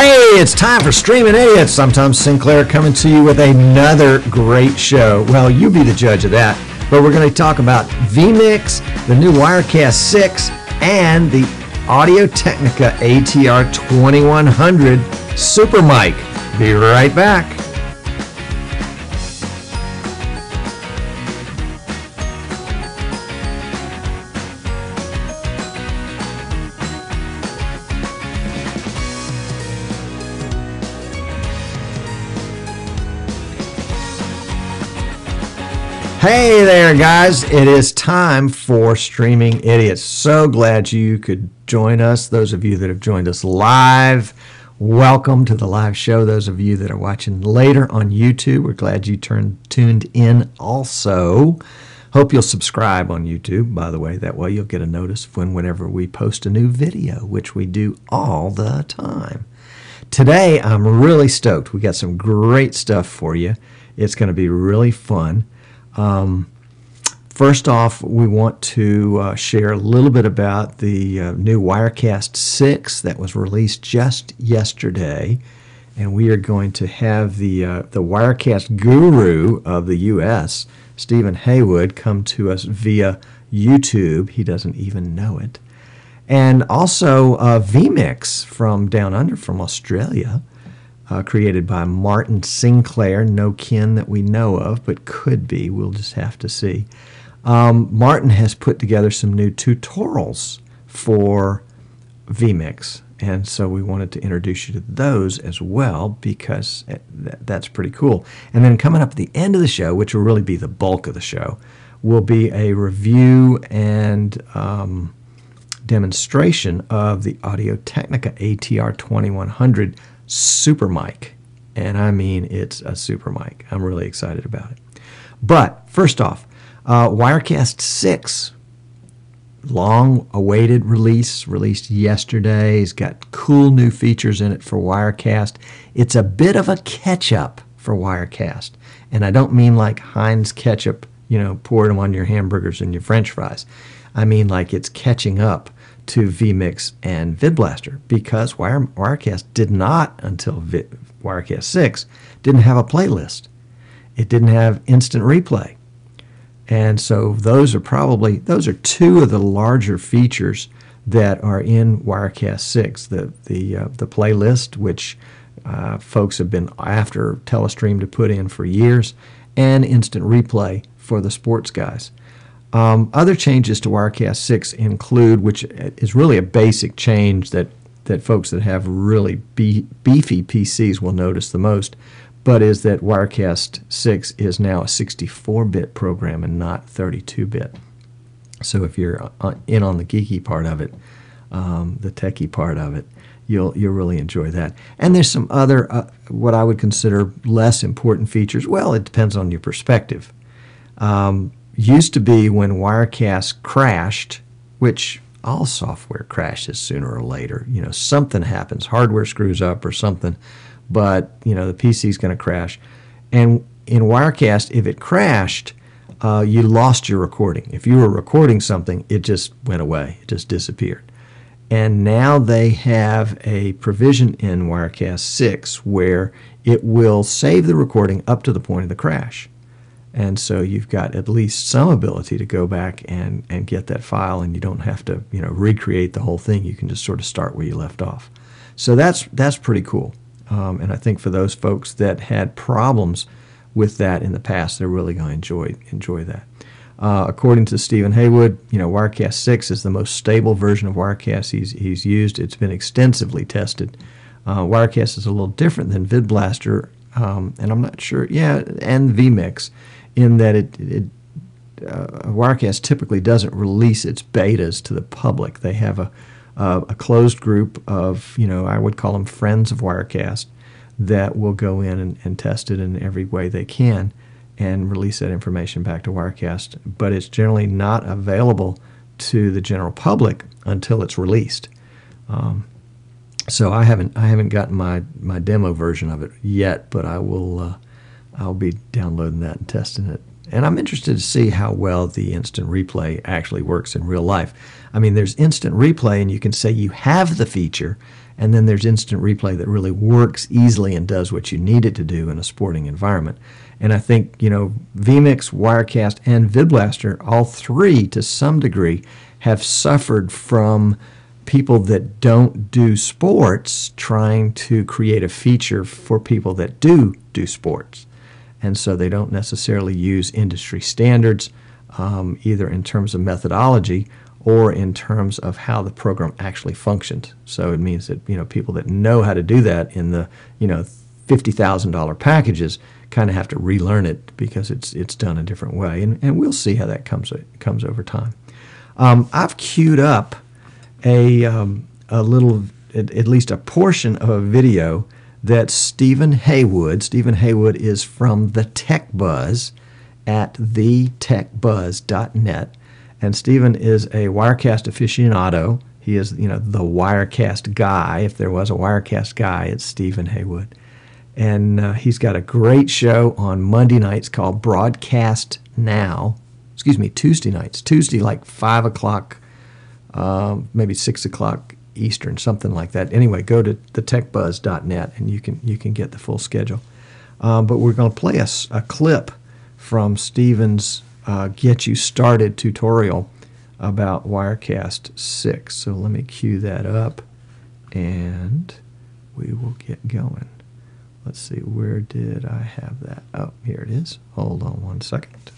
Hey, it's time for Streaming Idiots. I'm Tom Sinclair coming to you with another great show. Well, you be the judge of that. But we're going to talk about vMix, the new Wirecast 6, and the Audio-Technica ATR2100 Super Mic. Be right back. Hey there, guys. It is time for Streaming Idiots. So glad you could join us. Those of you that have joined us live, welcome to the live show. Those of you that are watching later on YouTube, we're glad you tuned in also. Hope you'll subscribe on YouTube, by the way. That way you'll get a notice whenever we post a new video, which we do all the time. Today, I'm really stoked. We got some great stuff for you. It's going to be really fun. First off, we want to share a little bit about the new Wirecast 6 that was released just yesterday, and we are going to have the Wirecast guru of the U.S., Stephen Haywood, come to us via YouTube. He doesn't even know it. And also vMix from down under, from Australia. Created by Martin Sinclair, no kin that we know of, but could be. We'll just have to see. Martin has put together some new tutorials for vMix, and so we wanted to introduce you to those as well because that's pretty cool. And then coming up at the end of the show, which will really be the bulk of the show, will be a review and demonstration of the Audio-Technica ATR2100 Super Mic, and I mean it's a super mic. I'm really excited about it. But first off, Wirecast 6, long-awaited release, released yesterday. It's got cool new features in it for Wirecast. It's a bit of a catch-up for Wirecast, and I don't mean like Heinz ketchup, pour them on your hamburgers and your French fries. I mean like it's catching up to vMix and VidBlaster, because Wirecast did not, until Wirecast 6, didn't have a playlist. It didn't have instant replay. And so those are two of the larger features that are in Wirecast 6. The playlist, which folks have been after Telestream to put in for years, and instant replay for the sports guys. Other changes to Wirecast 6 include, which is really a basic change that folks that have really beefy PCs will notice the most, but is that Wirecast 6 is now a 64-bit program and not 32-bit. So if you're in on the geeky part of it, the techie part of it, you'll really enjoy that. And there's some other, what I would consider less important features. Well, it depends on your perspective. Used to be when Wirecast crashed, which all software crashes sooner or later. Something happens, hardware screws up or something, but the PC's going to crash. And in Wirecast, if it crashed, you lost your recording. If you were recording something, it just went away. It just disappeared. And now they have a provision in Wirecast 6 where it will save the recording up to the point of the crash. And so you've got at least some ability to go back and get that file, and you don't have to recreate the whole thing. You can just sort of start where you left off. So that's pretty cool. And I think for those folks that had problems with that in the past, they're really going to enjoy that. According to Stephen Haywood, Wirecast 6 is the most stable version of Wirecast he's used. It's been extensively tested. Wirecast is a little different than VidBlaster, and I'm not sure, and vMix, in that Wirecast typically doesn't release its betas to the public. They have a closed group of, I would call them friends of Wirecast, that will go in and test it in every way they can and release that information back to Wirecast. But it's generally not available to the general public until it's released. So I haven't gotten my demo version of it yet, but I'll be downloading that and testing it And I'm interested to see how well the instant replay actually works in real life. I mean, there's instant replay, and you can say you have the feature, and then there's instant replay that really works easily and does what you need it to do in a sporting environment. And I think, vMix, Wirecast, and VidBlaster, all three to some degree, have suffered from people that don't do sports trying to create a feature for people that do sports. And so they don't necessarily use industry standards, either in terms of methodology or in terms of how the program actually functions. So it means that people that know how to do that in the $50,000 packages kind of have to relearn it because it's done a different way. And we'll see how that comes over time. I've queued up a little, at least a portion of a video that Stephen Haywood is from the Tech Buzz at thetechbuzz.net. And Stephen is a Wirecast aficionado. He is, the Wirecast guy. If there was a Wirecast guy, it's Stephen Haywood. And he's got a great show on Monday nights called Broadcast Now. Tuesday nights. Tuesday, like 5 o'clock, maybe 6 o'clock Eastern, something like that. Anyway, go to thetechbuzz.net and you can get the full schedule. But we're going to play a clip from Stephen's Get You Started tutorial about Wirecast 6. So let me cue that up and we will get going. Let's see, where did I have that? Oh, here it is. Hold on one second.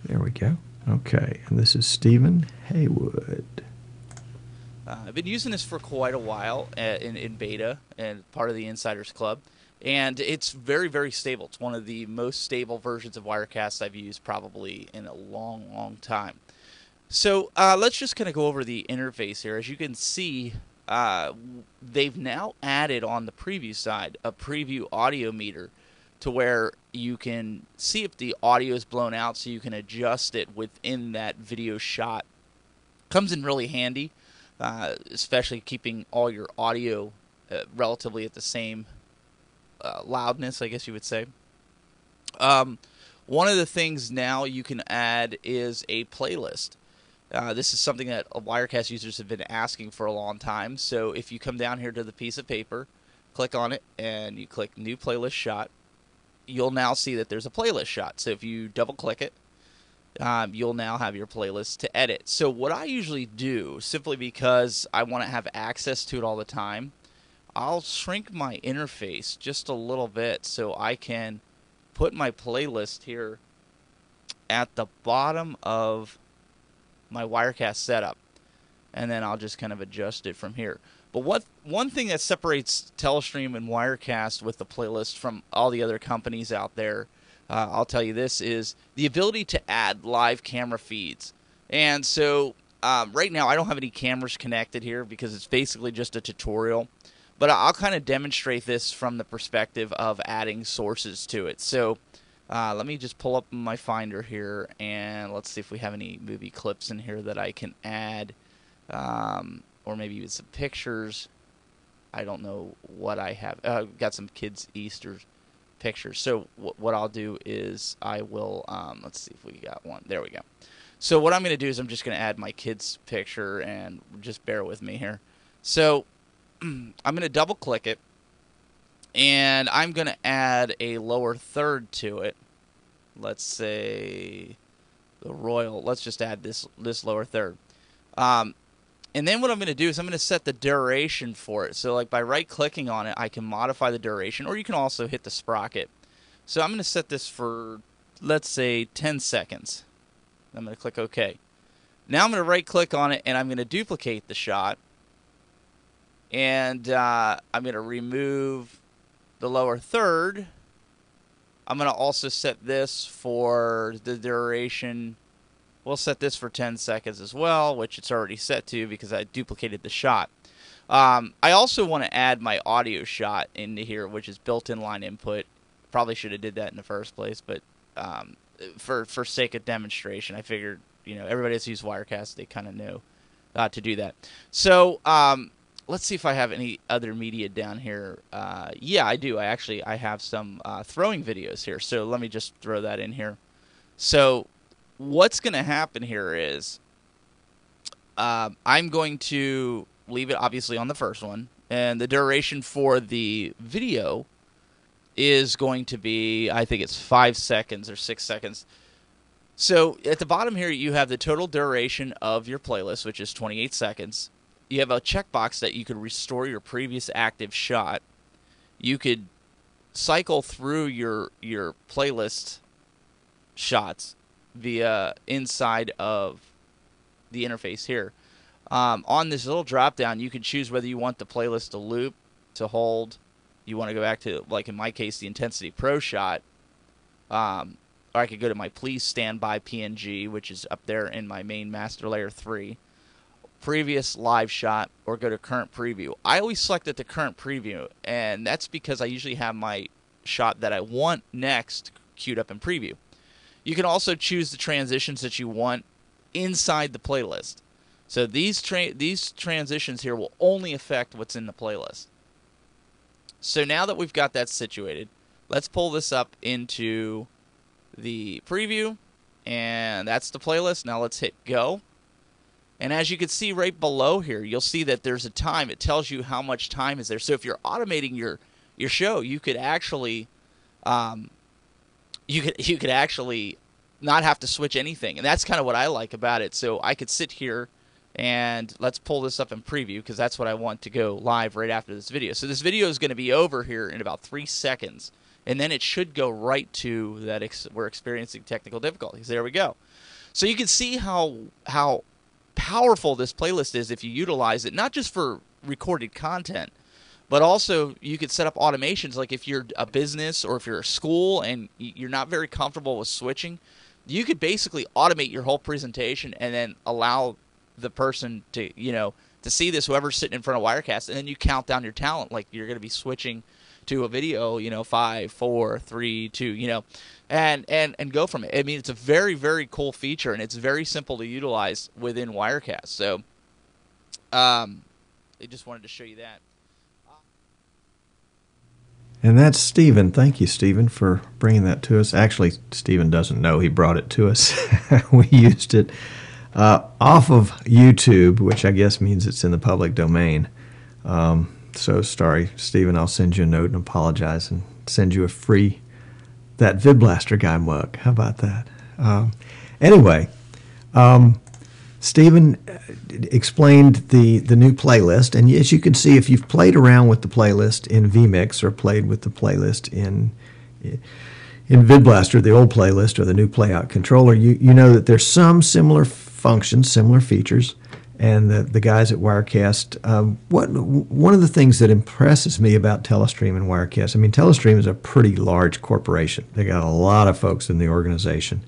There we go. Okay, and this is Stephen Haywood. I've been using this for quite a while in beta and part of the Insiders Club, and it's very, very stable. It's one of the most stable versions of Wirecast I've used probably in a long, long time. So let's just kind of go over the interface here. As you can see, they've now added on the preview side a preview audio meter to where you can see if the audio is blown out so you can adjust it within that video shot. Comes in really handy, especially keeping all your audio relatively at the same loudness, I guess you would say. One of the things now you can add is a playlist. This is something that Wirecast users have been asking for a long time. So if you come down here to the piece of paper, click on it, and you click New Playlist Shot, you'll now see that there's a playlist shot. So if you double-click it, you'll now have your playlist to edit. So what I usually do, simply because I want to have access to it all the time, I'll shrink my interface just a little bit so I can put my playlist here at the bottom of my Wirecast setup, and then I'll just kind of adjust it from here. But one thing that separates Telestream and Wirecast with the playlist from all the other companies out there, I'll tell you this, is the ability to add live camera feeds. And so right now I don't have any cameras connected here because it's basically just a tutorial. But I'll kind of demonstrate this from the perspective of adding sources to it. So let me just pull up my Finder here, and let's see if we have any movie clips in here that I can add. Or maybe even some pictures. I don't know what I have. Got some kids' Easter pictures. So what I'll do is I will, let's see if we got one. There we go. So what I'm going to do is I'm just going to add my kid's picture, and just bear with me here. So I'm going to double click it, and I'm going to add a lower third to it. Let's say the Royal. Let's just add this lower third. And then what I'm going to do is I'm going to set the duration for it. So like by right-clicking on it, I can modify the duration, or you can also hit the sprocket. So I'm going to set this for, let's say, 10 seconds. I'm going to click OK. Now I'm going to right-click on it, and I'm going to duplicate the shot. And I'm going to remove the lower third. I'm going to also set this for the duration. We'll set this for 10 seconds as well, which it's already set to because I duplicated the shot. I also want to add my audio shot into here, which is built-in line input. Probably should have did that in the first place, but for sake of demonstration, I figured everybody that's used Wirecast, they kind of know to do that. So let's see if I have any other media down here. Yeah, I do. I have some throwing videos here, so let me just throw that in here. So what's going to happen here is I'm going to leave it obviously on the first one, and the duration for the video is going to be, I think it's 5 seconds or 6 seconds. So at the bottom here, you have the total duration of your playlist, which is 28 seconds. You have a checkbox that you could restore your previous active shot. You could cycle through your playlist shots via inside of the interface here. On this little drop down, you can choose whether you want the playlist to loop, to hold. You want to go back to, like in my case, the Intensity Pro shot. Or I could go to my Please Standby PNG, which is up there in my main master layer 3. Previous live shot, or go to current preview. I always selected the current preview, and that's because I usually have my shot that I want next queued up in preview. You can also choose the transitions that you want inside the playlist. So these transitions here will only affect what's in the playlist. So now that we've got that situated, let's pull this up into the preview, and that's the playlist. Now let's hit go. And as you can see right below here, you'll see that there's a time. It tells you how much time is there. So if you're automating your show, you could actually you could actually not have to switch anything. And that's kind of what I like about it. So I could sit here and let's pull this up in preview, because that's what I want to go live right after this video. So this video is going to be over here in about 3 seconds. And then it should go right to that we're experiencing technical difficulties. There we go. So you can see how powerful this playlist is if you utilize it, not just for recorded content, but also you could set up automations. Like if you're a business or if you're a school and you're not very comfortable with switching, you could basically automate your whole presentation and then allow the person to, to see this, whoever's sitting in front of Wirecast, and then you count down your talent like you're going to be switching to a video, 5, 4, 3, 2, and go from it. I mean, it's a very, very cool feature, and it's very simple to utilize within Wirecast. So, I just wanted to show you that. And that's Stephen. Thank you, Stephen, for bringing that to us. Actually, Stephen doesn't know he brought it to us. We used it off of YouTube, which I guess means it's in the public domain. So sorry, Stephen, I'll send you a note and apologize and send you that VidBlaster Guy mug. How about that? Anyway, Stephen explained the new playlist, and as you can see, if you've played around with the playlist in vMix or played with the playlist in VidBlaster, the old playlist or the new playout controller, you know that there's some similar functions, similar features. And the guys at Wirecast, one of the things that impresses me about Telestream and Wirecast, I mean, Telestream is a pretty large corporation. They got a lot of folks in the organization,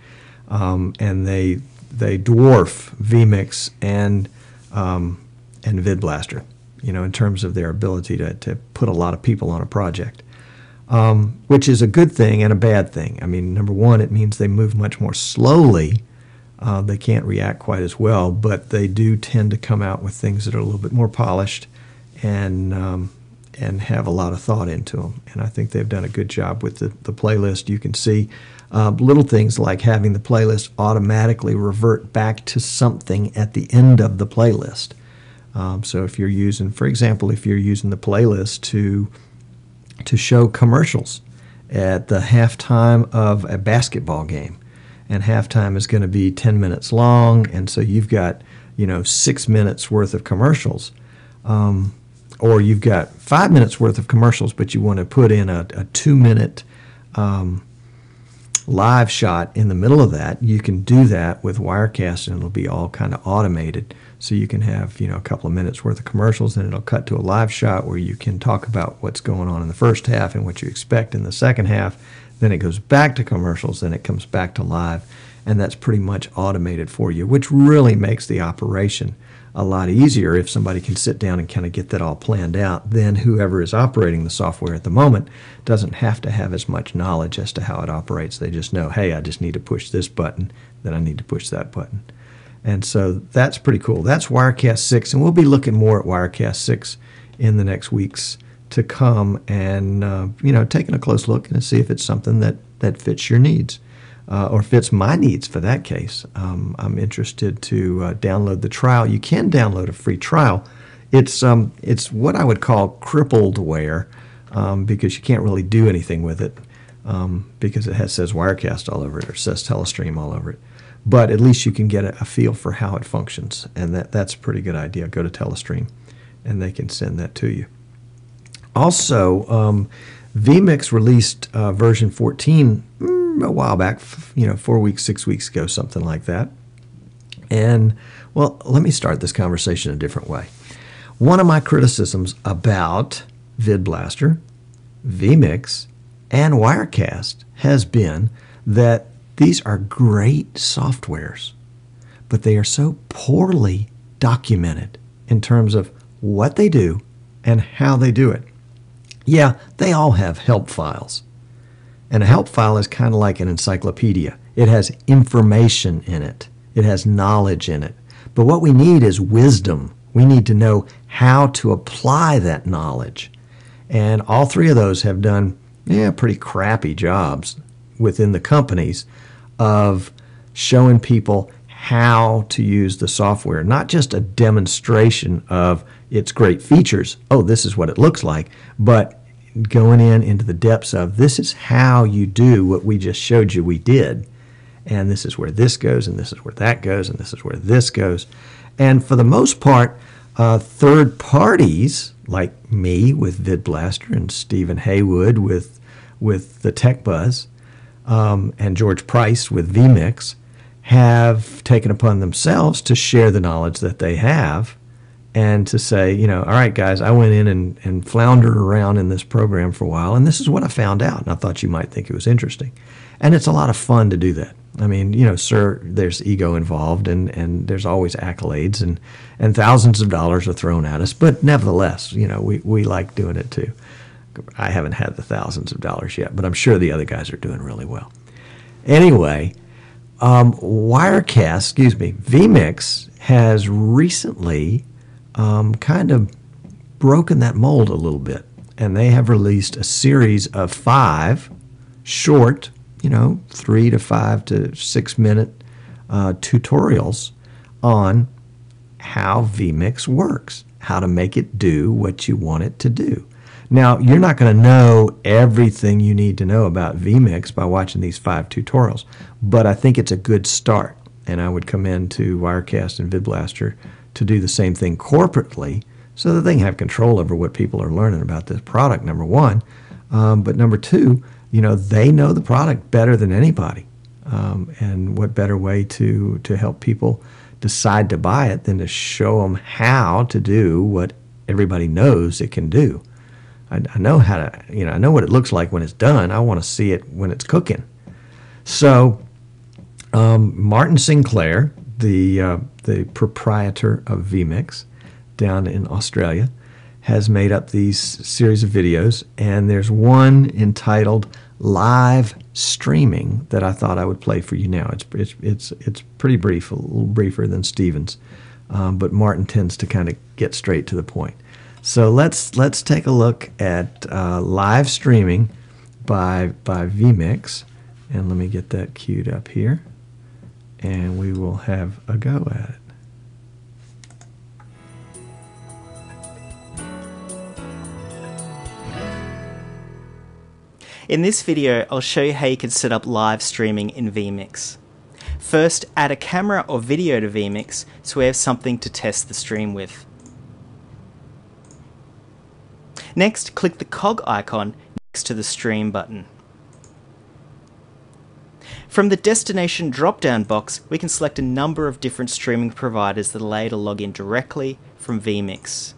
and they dwarf vMix and VidBlaster, in terms of their ability to put a lot of people on a project, which is a good thing and a bad thing. I mean, number one, it means they move much more slowly. They can't react quite as well, but they do tend to come out with things that are a little bit more polished and have a lot of thought into them. And I think they've done a good job with the playlist. You can see little things like having the playlist automatically revert back to something at the end of the playlist. So if you're using, for example, if you're using the playlist to show commercials at the halftime of a basketball game, and halftime is going to be 10 minutes long, and so you've got 6 minutes worth of commercials, or you've got 5 minutes worth of commercials, but you want to put in a 2-minute live shot in the middle of that. You can do that with Wirecast, and it'll be all kind of automated. So you can have a couple of minutes worth of commercials, and it'll cut to a live shot where you can talk about what's going on in the first half and what you expect in the second half. Then it goes back to commercials, then it comes back to live, and that's pretty much automated for you, which really makes the operation a lot easier if somebody can sit down and kind of get that all planned out. Then whoever is operating the software at the moment doesn't have to have as much knowledge as to how it operates. They just know, hey, I just need to push this button, then I need to push that button. And so that's pretty cool. That's Wirecast 6, and we'll be looking more at Wirecast 6 in the next weeks to come, and taking a close look and see if it's something that fits your needs. or fits my needs for that case, I'm interested to download the trial. You can download a free trial. It's what I would call crippled-ware, because you can't really do anything with it, because it says Wirecast all over it or says Telestream all over it. But at least you can get a feel for how it functions, and that's a pretty good idea. Go to Telestream, and they can send that to you. Also, vMix released version 14 a while back, 4 weeks, 6 weeks ago, something like that. And, well, let me start this conversation a different way. One of my criticisms about VidBlaster, vMix, and Wirecast has been that these are great softwares, but they are so poorly documented in terms of what they do and how they do it. Yeah, they all have help files. And a help file is kind of like an encyclopedia. It has information in it. It has knowledge in it. But what we need is wisdom. We need to know how to apply that knowledge. And all three of those have done pretty crappy jobs within the companies of showing people how to use the software, not just a demonstration of its great features. Oh, this is what it looks like, but going into the depths of this is how you do what we just showed you we did, and this is where this goes, and this is where that goes, and this is where this goes. And for the most part, third parties like me with VidBlaster and Stephen Haywood with the Tech Buzz, and George Price with vMix have taken upon themselves to share the knowledge that they have and to say, all right, guys, I went in and floundered around in this program for a while, and this is what I found out, and I thought you might think it was interesting. And it's a lot of fun to do that. I mean, sir, there's ego involved, and there's always accolades, and thousands of dollars are thrown at us, but nevertheless, we like doing it too. I haven't had the thousands of dollars yet, but I'm sure the other guys are doing really well. Anyway, vMix has recently kind of broken that mold a little bit, and they have released a series of 5 short, 3 to 5 to 6 minute tutorials on how vMix works, how to make it do what you want it to do. Now, you're not going to know everything you need to know about vMix by watching these 5 tutorials, but I think it's a good start, and I would commend to Wirecast and VidBlaster to do the same thing corporately so that they can have control over what people are learning about this product, number one. But number two, they know the product better than anybody. And what better way to help people decide to buy it than to show them how to do what everybody knows it can do. I know how to, I know what it looks like when it's done. I want to see it when it's cooking. So Martin Sinclair, the proprietor of vMix down in Australia, has made up these series of videos, and there's one entitled Live Streaming that I thought I would play for you now. It's pretty brief, a little briefer than Steven's, but Martin tends to kind of get straight to the point. So let's take a look at live streaming by vMix, and let me get that queued up here, and we will have a go at it. In this video, I'll show you how you can set up live streaming in vMix. First, add a camera or video to vMix so we have something to test the stream with. Next, click the cog icon next to the stream button. From the destination drop-down box, we can select a number of different streaming providers that allow you to log in directly from vMix.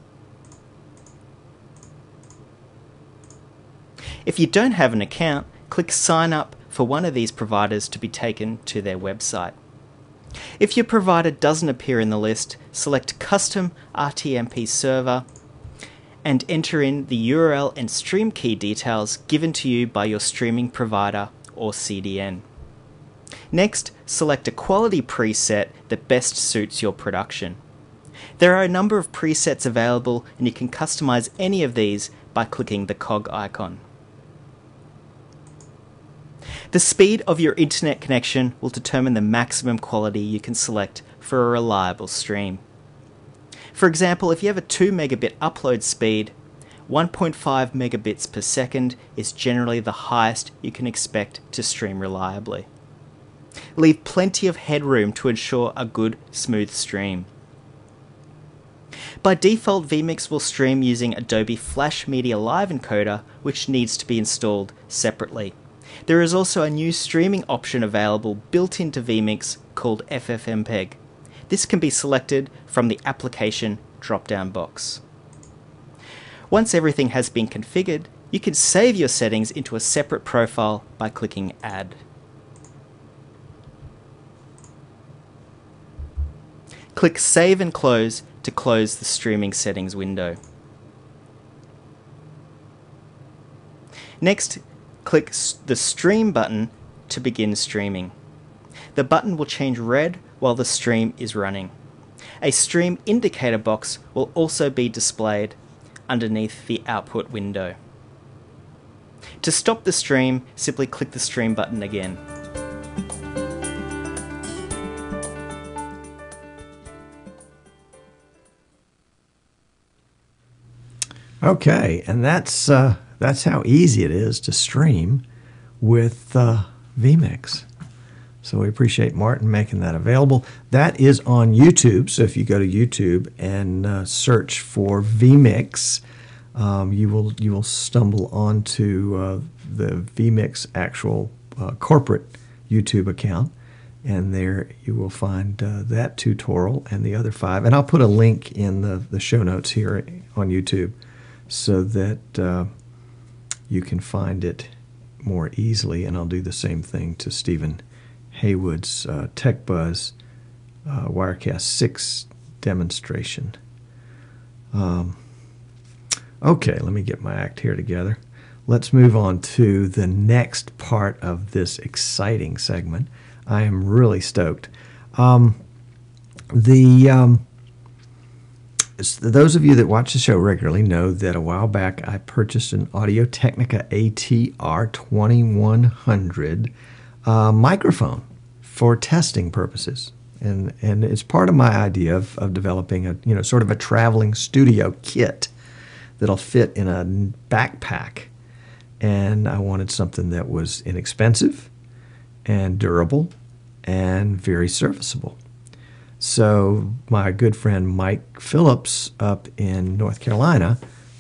If you don't have an account, click Sign Up for one of these providers to be taken to their website. If your provider doesn't appear in the list, select Custom RTMP Server and enter in the URL and stream key details given to you by your streaming provider or CDN. Next, select a quality preset that best suits your production. There are a number of presets available, and you can customize any of these by clicking the cog icon. The speed of your internet connection will determine the maximum quality you can select for a reliable stream. For example, if you have a 2 megabit upload speed, 1.5 megabits per second is generally the highest you can expect to stream reliably. Leave plenty of headroom to ensure a good, smooth stream. By default, vMix will stream using Adobe Flash Media Live Encoder, which needs to be installed separately. There is also a new streaming option available built into vMix called FFmpeg. This can be selected from the application drop-down box. Once everything has been configured, you can save your settings into a separate profile by clicking Add. Click Save and Close to close the streaming settings window. Next, click the Stream button to begin streaming. The button will change red while the stream is running. A stream indicator box will also be displayed underneath the output window. To stop the stream, simply click the Stream button again. Okay, and that's how easy it is to stream with vMix. So we appreciate Martin making that available. That is on YouTube. So if you go to YouTube and search for vMix, you will stumble onto the vMix actual corporate YouTube account, and there you will find that tutorial and the other 5. And I'll put a link in the show notes here on YouTube so that you can find it more easily. And I'll do the same thing to Stephen Haywood's Tech Buzz Wirecast 6 demonstration. Okay, let me get my act here together. Let's move on to the next part of this exciting segment. I am really stoked. Those of you that watch the show regularly know that a while back I purchased an Audio-Technica ATR2100 microphone for testing purposes, and it's part of my idea of developing a sort of a traveling studio kit that'll fit in a backpack. And I wanted something that was inexpensive and durable and very serviceable. So my good friend Mike Phillips up in North Carolina,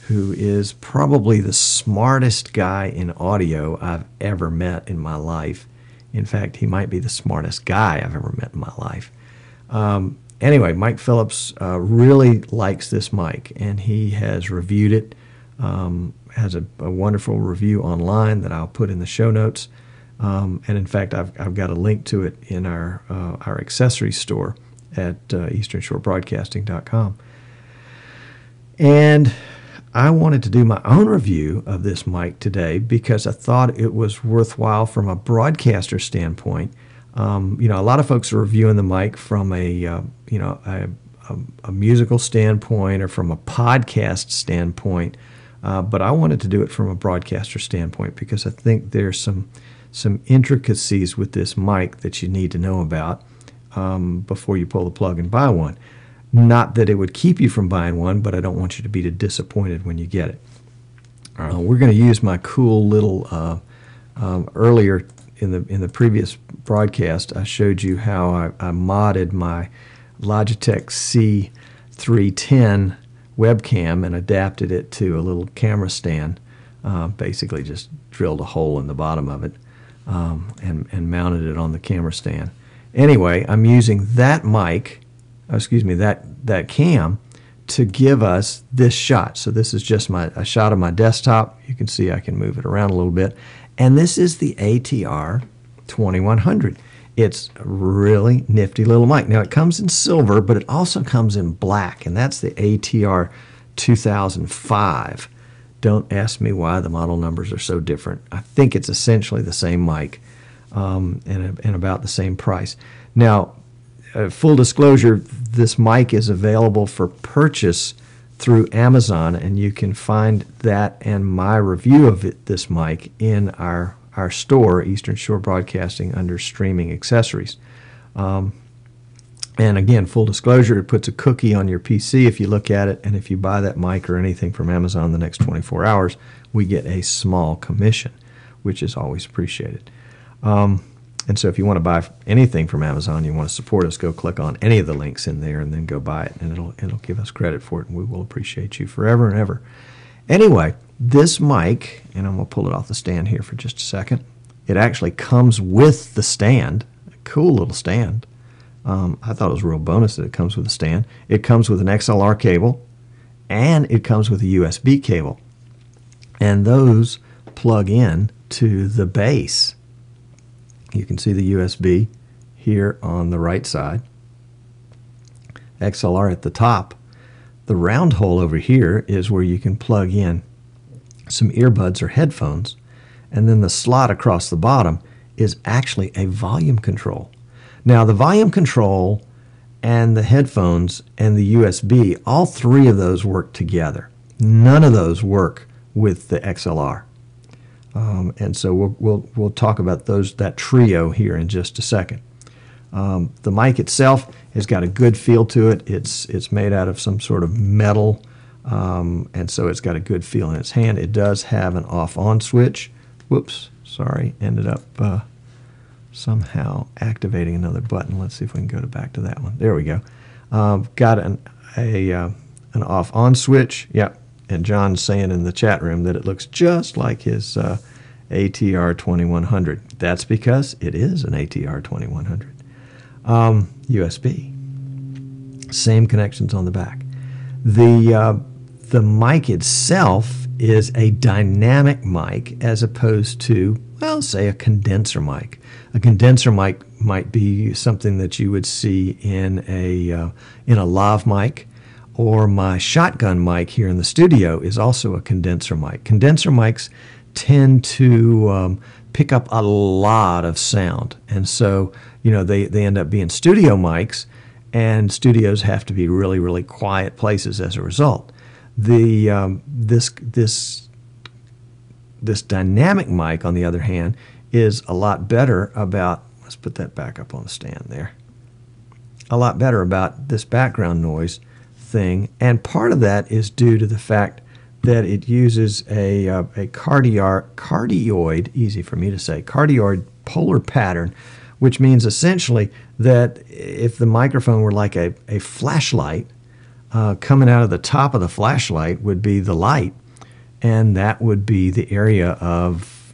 who is probably the smartest guy in audio I've ever met in my life. In fact, he might be the smartest guy I've ever met in my life. Anyway, Mike Phillips really likes this mic, and he has reviewed it, has a wonderful review online that I'll put in the show notes. And in fact, I've got a link to it in our accessories store at easternshorebroadcasting.com. And I wanted to do my own review of this mic today because I thought it was worthwhile from a broadcaster standpoint. A lot of folks are reviewing the mic from a musical standpoint or from a podcast standpoint, but I wanted to do it from a broadcaster standpoint because I think there's some intricacies with this mic that you need to know about before you pull the plug and buy one. Not that it would keep you from buying one, but I don't want you to be disappointed when you get it. We're going to use my cool little earlier in the previous broadcast. I showed you how I modded my Logitech C310 webcam and adapted it to a little camera stand. Basically, just drilled a hole in the bottom of it and mounted it on the camera stand. Anyway, I'm using that that cam to give us this shot. So this is just a shot of my desktop. You can see I can move it around a little bit. And this is the ATR2100. It's a really nifty little mic. Now it comes in silver, but it also comes in black, and that's the ATR2005. Don't ask me why the model numbers are so different. I think it's essentially the same mic and about the same price. Now, full disclosure, this mic is available for purchase through Amazon, and you can find that and my review of this mic in our our store, Eastern Shore Broadcasting, under streaming accessories. And again, full disclosure, it puts a cookie on your PC if you look at it, and if you buy that mic or anything from Amazon the next 24 hours, we get a small commission, which is always appreciated. And so if you want to buy anything from Amazon, you want to support us, go click on any of the links in there and then go buy it, and it'll give us credit for it, and we will appreciate you forever and ever. Anyway, this mic, and I'm going to pull it off the stand here for just a second. It actually comes with the stand, a cool little stand. I thought it was a real bonus that it comes with a stand. It comes with an XLR cable, and it comes with a USB cable. And those plug in to the base. You can see the USB here on the right side. XLR at the top. The round hole over here is where you can plug in some earbuds or headphones. And then the slot across the bottom is actually a volume control. Now, the volume control and the headphones and the USB, all three of those work together. None of those work with the XLR. And so we'll talk about that trio here in just a second. The mic itself has got a good feel to it. It's made out of some sort of metal, and so it's got a good feel in its hand. It does have an off-on switch. Whoops, sorry, ended up somehow activating another button. Let's see if we can go back to that one. There we go. Got an off-on switch. Yep. And John's saying in the chat room that it looks just like his ATR2100. That's because it is an ATR2100. USB. Same connections on the back. The mic itself is a dynamic mic as opposed to, well, say a condenser mic. A condenser mic might be something that you would see in a lav mic, or my shotgun mic here in the studio is also a condenser mic. Condenser mics tend to pick up a lot of sound, and so they end up being studio mics, and studios have to be really, really quiet places as a result. This dynamic mic, on the other hand, is a lot better about, let's put that back up on the stand there, a lot better about this background noise thing, and part of that is due to the fact that it uses a cardioid, easy for me to say, cardioid polar pattern, which means essentially that if the microphone were like a flashlight, coming out of the top of the flashlight would be the light, and that would be the area of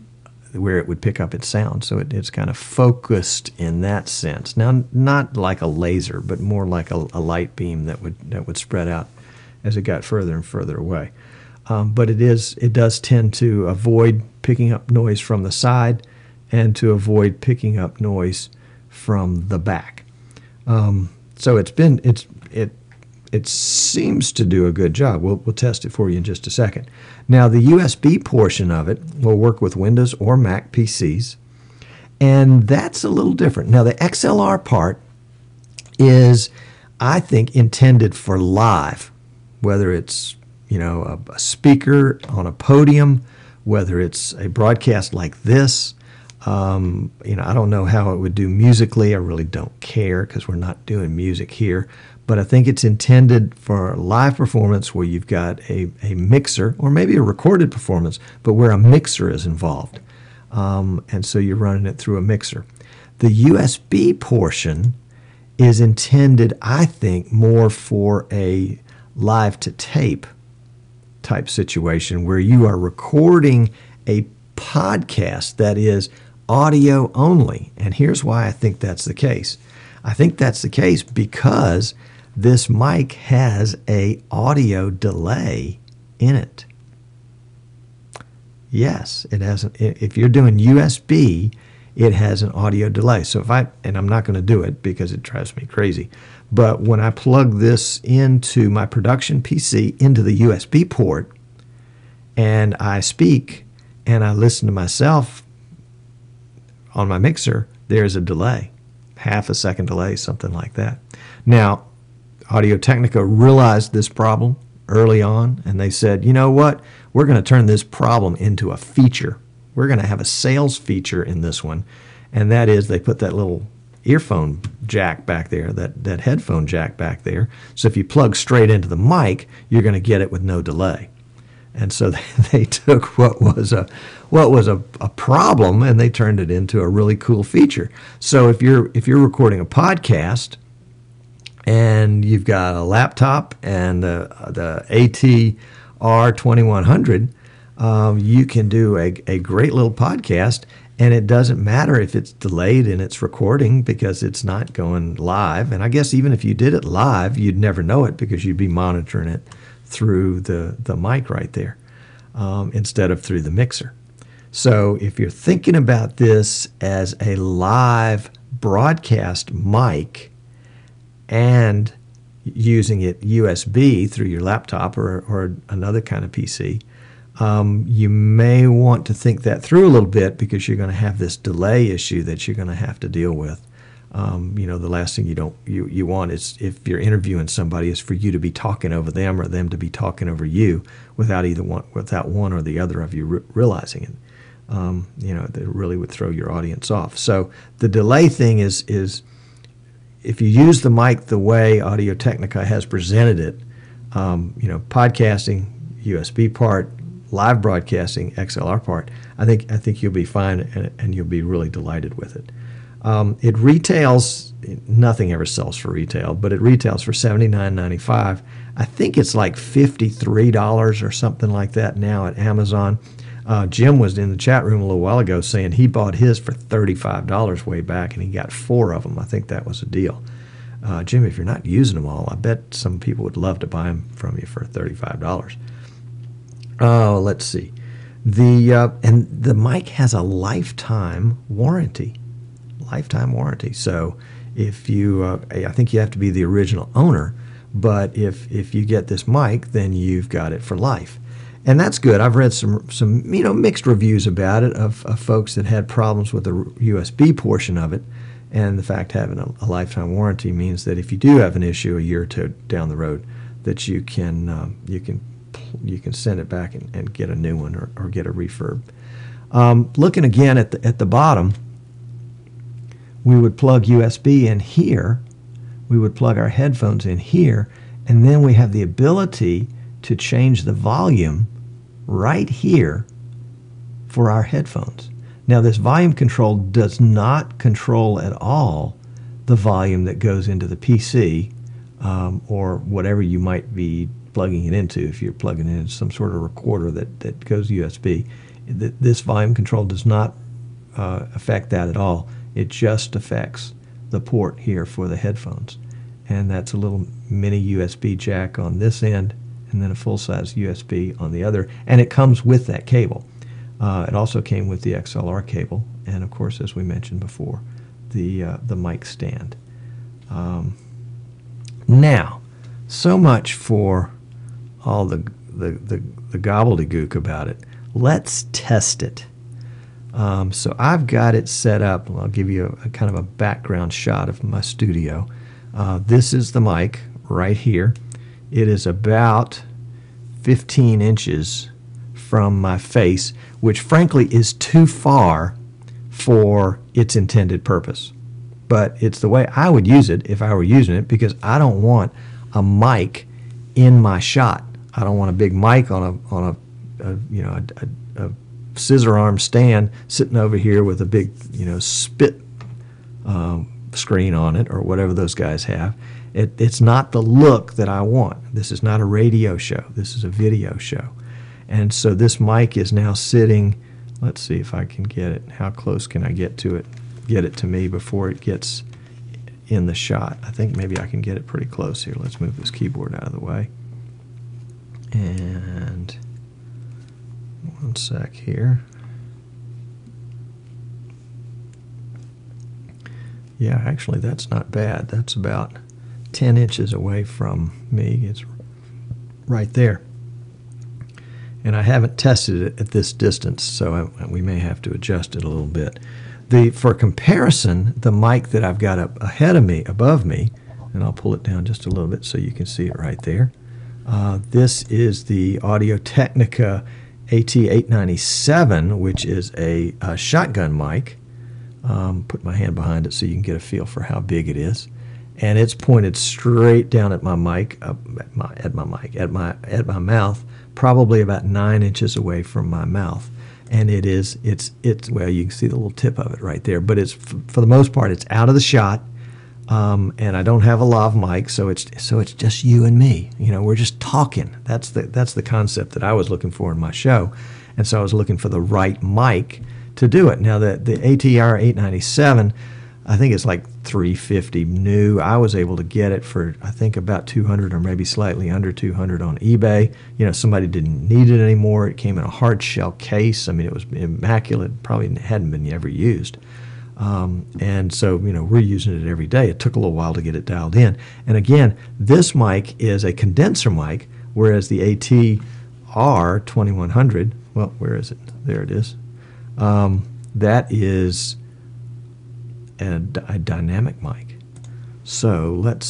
where it would pick up its sound. So it's kind of focused in that sense. Now, not like a laser, but more like a light beam that would spread out as it got further and further away. But it does tend to avoid picking up noise from the side and to avoid picking up noise from the back. So it seems to do a good job. We'll test it for you in just a second. Now, the USB portion of it will work with Windows or Mac PCs, and that's a little different. Now, the XLR part is, I think, intended for live, whether it's a speaker on a podium, whether it's a broadcast like this. I don't know how it would do musically. I really don't care because we're not doing music here. But I think it's intended for live performance where you've got a mixer, or maybe a recorded performance, but where a mixer is involved. And so you're running it through a mixer. The USB portion is intended, I think, more for a live-to-tape type situation where you are recording a podcast that is audio only. And here's why I think that's the case. I think that's the case because this mic has an audio delay in it. Yes, it has. If you're doing USB, it has an audio delay. So and I'm not going to do it because it drives me crazy, but when I plug this into my production PC into the USB port and I speak and I listen to myself on my mixer, there's a delay, half a second delay, something like that. Now, Audio-Technica realized this problem early on, and they said, you know what, we're going to turn this problem into a feature. we're going to have a sales feature in this one, and that is they put that little earphone jack back there, that headphone jack back there. So if you plug straight into the mic, you're going to get it with no delay. And so they took what was a problem and they turned it into a really cool feature. So if you're recording a podcast and you've got a laptop and the ATR2100, you can do a great little podcast, and it doesn't matter if it's delayed in its recording because it's not going live. And I guess even if you did it live, you'd never know it because you'd be monitoring it through the mic right there instead of through the mixer. So if you're thinking about this as a live broadcast mic and using it USB through your laptop or another kind of PC, you may want to think that through a little bit because you're going to have this delay issue that you're going to have to deal with. The last thing you want is, if you're interviewing somebody, is for you to be talking over them or them to be talking over you without one or the other of you realizing it. That really would throw your audience off. So the delay thing is if you use the mic the way Audio-Technica has presented it, podcasting, USB part, live broadcasting, XLR part, I think you'll be fine and you'll be really delighted with it. It retails, nothing ever sells for retail, but it retails for $79.95. I think it's like $53 or something like that now at Amazon. Jim was in the chat room a little while ago saying he bought his for $35 way back, and he got 4 of them. I think that was a deal. Jim, if you're not using them all, I bet some people would love to buy them from you for $35. Let's see. And the mic has a lifetime warranty. So if I think you have to be the original owner, but if you get this mic, then you've got it for life. And that's good. I've read some mixed reviews about it of folks that had problems with the USB portion of it, and the fact having a lifetime warranty means that if you do have an issue a year or two down the road, that you can send it back and get a new one or get a refurb. Looking again at the bottom, we would plug USB in here, we would plug our headphones in here, and then we have the ability to change the volume right here for our headphones. Now, this volume control does not control at all the volume that goes into the PC or whatever you might be plugging it into. If you're plugging it into some sort of recorder that goes USB, this volume control does not affect that at all. It just affects the port here for the headphones. And that's a little mini USB jack on this end, and then a full-size USB on the other. And it comes with that cable. It also came with the XLR cable, and of course, as we mentioned before, the mic stand. Now, so much for all the gobbledygook about it. Let's test it. So I've got it set up. I'll give you a kind of a background shot of my studio. This is the mic right here. It is about 15 inches from my face, which frankly is too far for its intended purpose. But it's the way I would use it if I were using it, because I don't want a mic in my shot. I don't want a big mic on a scissor arm stand sitting over here with a big spit screen on it or whatever those guys have. It's not the look that I want. This is not a radio show. This is a video show. And so this mic is now sitting, let's see if I can get it. How close can I get to it? Get it to me before it gets in the shot. I think maybe I can get it pretty close here. Let's move this keyboard out of the way. And one sec here. Yeah, actually that's not bad. That's about 10 inches away from me. It's right there. And I haven't tested it at this distance, so we may have to adjust it a little bit. For comparison, the mic that I've got up ahead of me, above me, and I'll pull it down just a little bit so you can see it right there. This is the Audio-Technica AT897, which is a shotgun mic. Put my hand behind it so you can get a feel for how big it is, and it's pointed straight down at my mic, at my mouth, probably about 9 inches away from my mouth. And it's well, you can see the little tip of it right there, but it's for the most part it's out of the shot. And I don't have a lav mic, so it's just you and me. We're just talking. That's the concept that I was looking for in my show, and so I was looking for the right mic to do it. Now the ATR897, I think it's like $350 new. I was able to get it for I think about $200 or maybe slightly under $200 on eBay. Somebody didn't need it anymore. It came in a hard shell case. I mean, it was immaculate. Probably hadn't been ever used. And so, we're using it every day. It took a little while to get it dialed in. And again, this mic is a condenser mic, whereas the ATR2100, well, where is it? There it is. That is a dynamic mic. So let's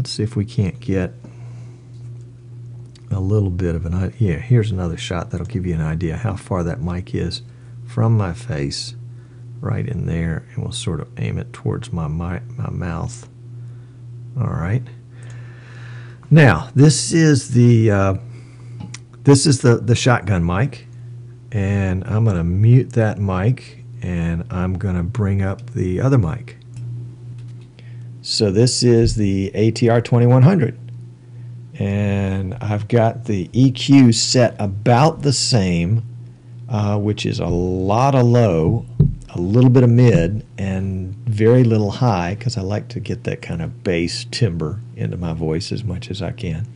see if we can't get a little bit of an idea. Here's another shot that'll give you an idea how far that mic is from my face. Right in there, and we'll sort of aim it towards my mouth. All right. Now this is the shotgun mic, and I'm going to mute that mic, and I'm going to bring up the other mic. So this is the ATR2100, and I've got the EQ set about the same, which is a lot of low, a little bit of mid, and very little high, because I like to get that kind of bass timbre into my voice as much as I can.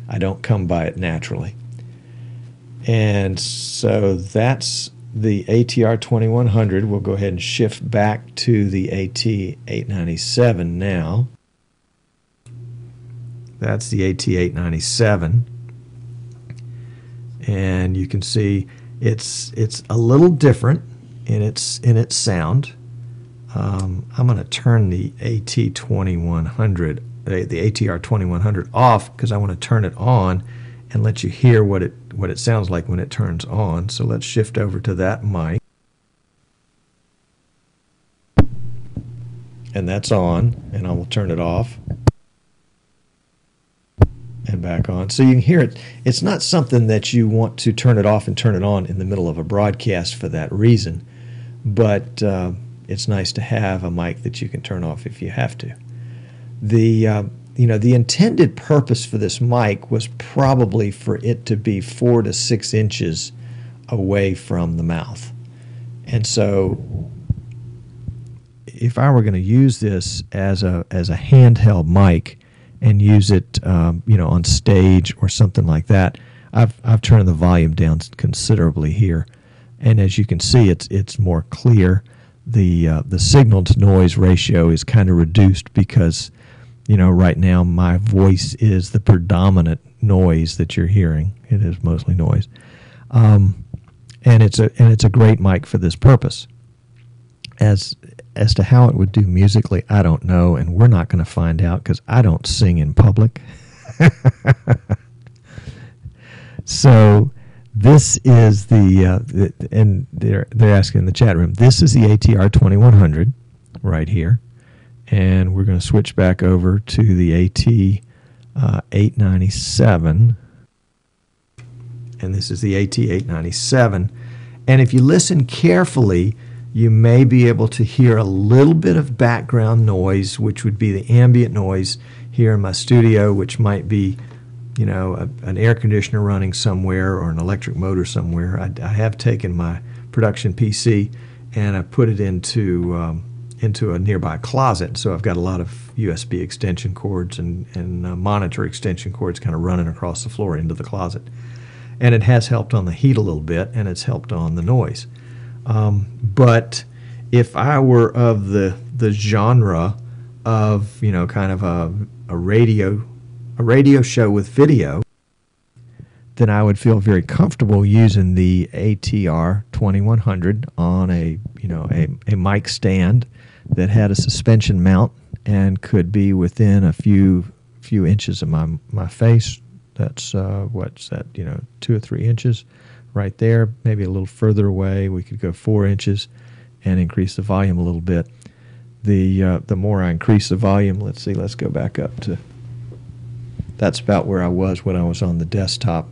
I don't come by it naturally. And so that's the ATR2100. We'll go ahead and shift back to the AT897 now. That's the AT897. And you can see it's a little different in its sound. I'm going to turn the AT2100, the ATR2100 off, because I want to turn it on and let you hear what it sounds like when it turns on. So let's shift over to that mic, and that's on, and I will turn it off and back on. So you can hear it. It's not something that you want to turn it off and turn it on in the middle of a broadcast for that reason. But it's nice to have a mic that you can turn off if you have to. The intended purpose for this mic was probably for it to be 4 to 6 inches away from the mouth. And so if I were going to use this as a handheld mic and use it on stage or something like that, I've turned the volume down considerably here. And as you can see, it's more clear. The signal to noise ratio is kind of reduced because, right now my voice is the predominant noise that you're hearing. It is mostly noise, and it's a great mic for this purpose. As to how it would do musically, I don't know, and we're not going to find out because I don't sing in public. So. This is and they're asking in the chat room, this is the ATR2100 right here, and we're going to switch back over to the AT897, and this is the AT897, and if you listen carefully, you may be able to hear a little bit of background noise, which would be the ambient noise here in my studio, which might be an air conditioner running somewhere or an electric motor somewhere. I have taken my production PC and I put it into a nearby closet, so I've got a lot of USB extension cords and monitor extension cords kind of running across the floor into the closet. And it has helped on the heat a little bit, and it's helped on the noise. But if I were of the genre of kind of a radio show with video, then I would feel very comfortable using the ATR2100 on a mic stand that had a suspension mount and could be within a few inches of my face, That's what's that? 2 or 3 inches right there. Maybe a little further away, we could go 4 inches and increase the volume a little bit. The more I increase the volume, let's see, let's go back up to. That's about where I was when I was on the desktop.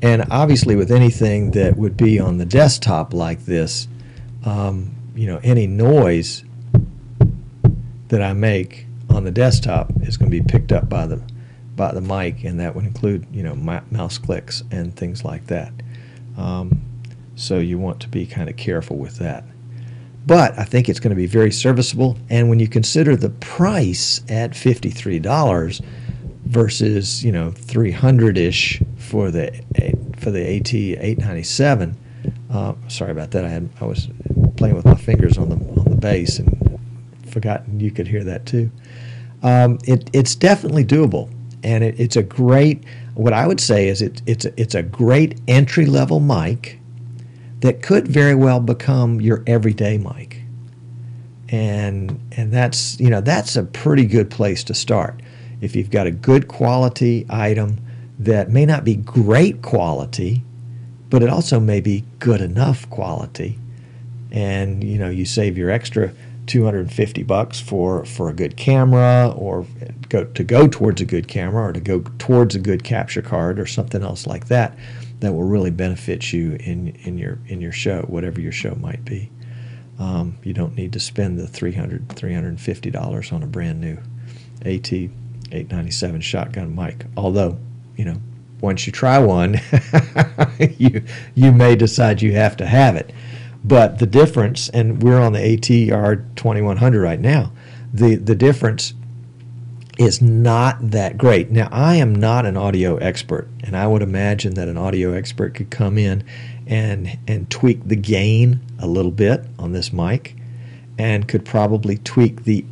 And obviously, with anything that would be on the desktop like this, any noise that I make on the desktop is going to be picked up by the mic, and that would include mouse clicks and things like that. So you want to be kind of careful with that. But I think it's going to be very serviceable, and when you consider the price at $53 versus $300-ish for the AT2100. Sorry about that. I was playing with my fingers on the bass and forgot you could hear that too. It's definitely doable, and it's a great. What I would say is it's a great entry level mic that could very well become your everyday mic, and that's a pretty good place to start. If you've got a good quality item that may not be great quality, but it also may be good enough quality, and you save your extra $250 for a good camera, or go towards a good camera, or to go towards a good capture card or something else like that will really benefit you in your show, whatever your show might be. You don't need to spend the $350 on a brand new AT897 shotgun mic. Although, once you try one, you may decide you have to have it. But the difference, and we're on the ATR2100 right now, the difference is not that great. Now, I am not an audio expert, and I would imagine that an audio expert could come in and tweak the gain a little bit on this mic, and could probably tweak the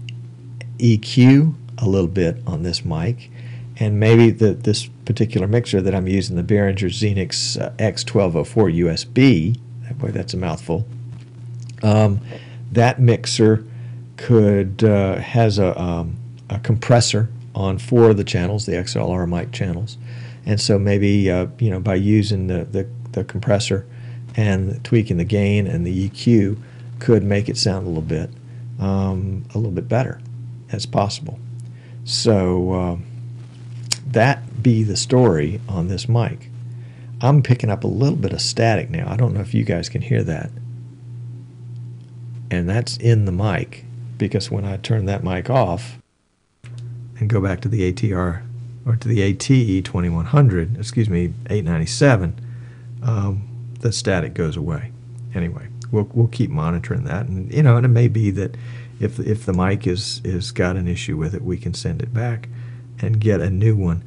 EQ a little bit on this mic, and maybe this particular mixer that I'm using, the Behringer Xenix X1204 USB, boy, that's a mouthful. That mixer has a compressor on 4 of the channels, the XLR mic channels, and so maybe by using the compressor and tweaking the gain and the EQ could make it sound a little bit better. That's possible. So that be the story on this mic. I'm picking up a little bit of static now. I don't know if you guys can hear that. And that's in the mic, because when I turn that mic off and go back to the ATR, or to the AT2100, 897, the static goes away. Anyway, we'll keep monitoring that, and and it may be that if the mic is got an issue with it, we can send it back and get a new one.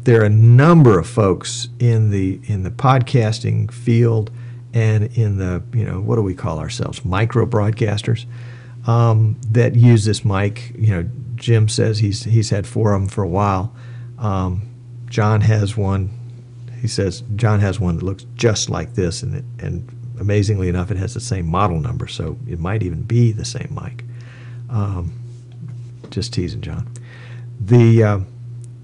There are a number of folks in the podcasting field and in the what do we call ourselves, micro broadcasters, that use this mic. Jim says he's had 4 of them for a while. John has one. He says John has one that looks just like this, and amazingly enough, it has the same model number, so it might even be the same mic. Just teasing, John.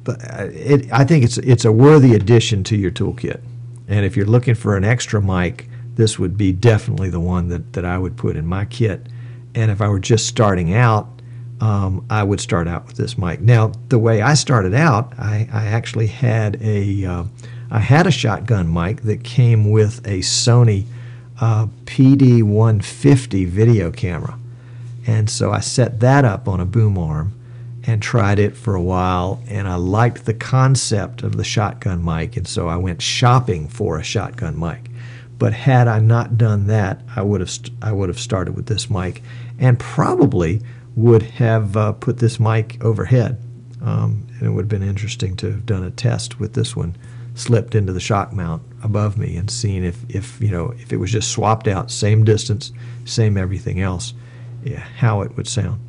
I think it's a worthy addition to your toolkit, and if you're looking for an extra mic, this would be definitely the one that I would put in my kit. And if I were just starting out, I would start out with this mic. Now, the way I started out, I actually had a shotgun mic that came with a Sony PD150 video camera, and so I set that up on a boom arm and tried it for a while, and I liked the concept of the shotgun mic, and so I went shopping for a shotgun mic. But had I not done that, I would have started with this mic, and probably would have put this mic overhead. And it would have been interesting to have done a test with this one slipped into the shock mount above me and seen if it was just swapped out, same distance, same everything else, how it would sound.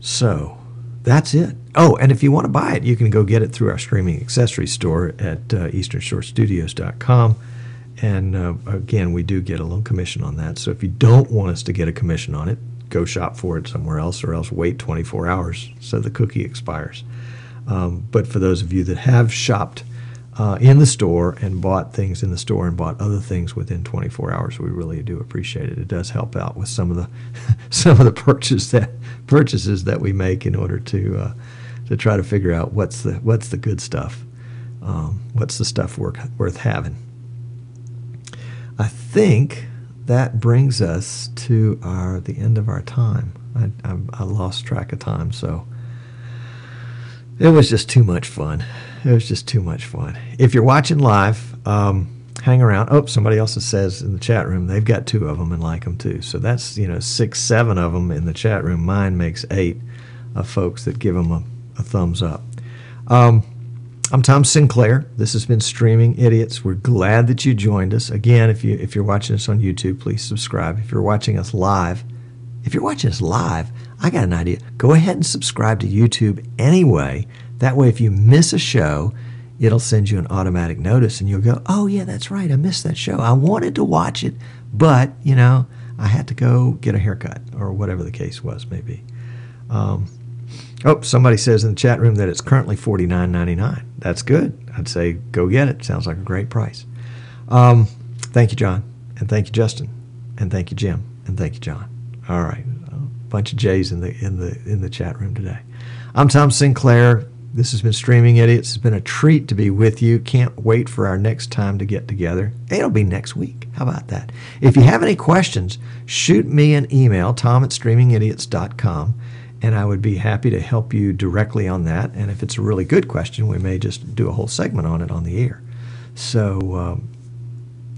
So that's it. Oh, and if you want to buy it, you can go get it through our streaming accessories store at easternshorestudios.com. And again, we do get a little commission on that. So if you don't want us to get a commission on it, go shop for it somewhere else, or else wait 24 hours so the cookie expires. But for those of you that have shopped in the store and bought things in the store and bought other things within 24 hours, we really do appreciate it. It does help out with some of the some of the purchases that we make in order to try to figure out what's the good stuff, what's the stuff worth having. I think that brings us to the end of our time. I lost track of time, so it was just too much fun. It was just too much fun. If you're watching live, hang around. Oh, somebody else says in the chat room they've got 2 of them and like them too. So that's 6, 7 of them in the chat room. Mine makes 8 of folks that give them a thumbs up. I'm Tom Sinclair. This has been Streaming Idiots. We're glad that you joined us. Again, if you're watching us on YouTube, please subscribe. If you're watching us live, I got an idea. Go ahead and subscribe to YouTube anyway. That way, if you miss a show, it'll send you an automatic notice, and you'll go, oh, yeah, that's right. I missed that show. I wanted to watch it, but, I had to go get a haircut or whatever the case was, maybe. Somebody says in the chat room that it's currently $49.99. That's good. I'd say go get it. Sounds like a great price. Thank you, John, and thank you, Justin, and thank you, Jim, and thank you, John. All right, a bunch of J's in the chat room today. I'm Tom Sinclair. This has been Streaming Idiots. It's been a treat to be with you. Can't wait for our next time to get together. It'll be next week. How about that? If you have any questions, shoot me an email, tom@streamingidiots.com, and I would be happy to help you directly on that. And if it's a really good question, we may just do a whole segment on it on the air. So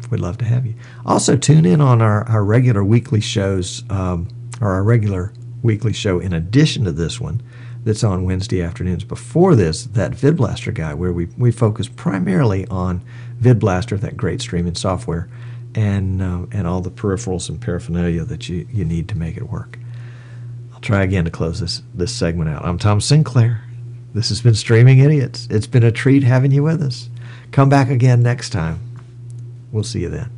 we'd love to have you. Also, tune in on our regular weekly shows, or our regular weekly show in addition to this one that's on Wednesday afternoons before this, that VidBlaster Guy, where we focus primarily on VidBlaster, that great streaming software, and all the peripherals and paraphernalia that you need to make it work. I'll try again to close this segment out. I'm Tom Sinclair. This has been Streaming Idiots. It's been a treat having you with us. Come back again next time. We'll see you then.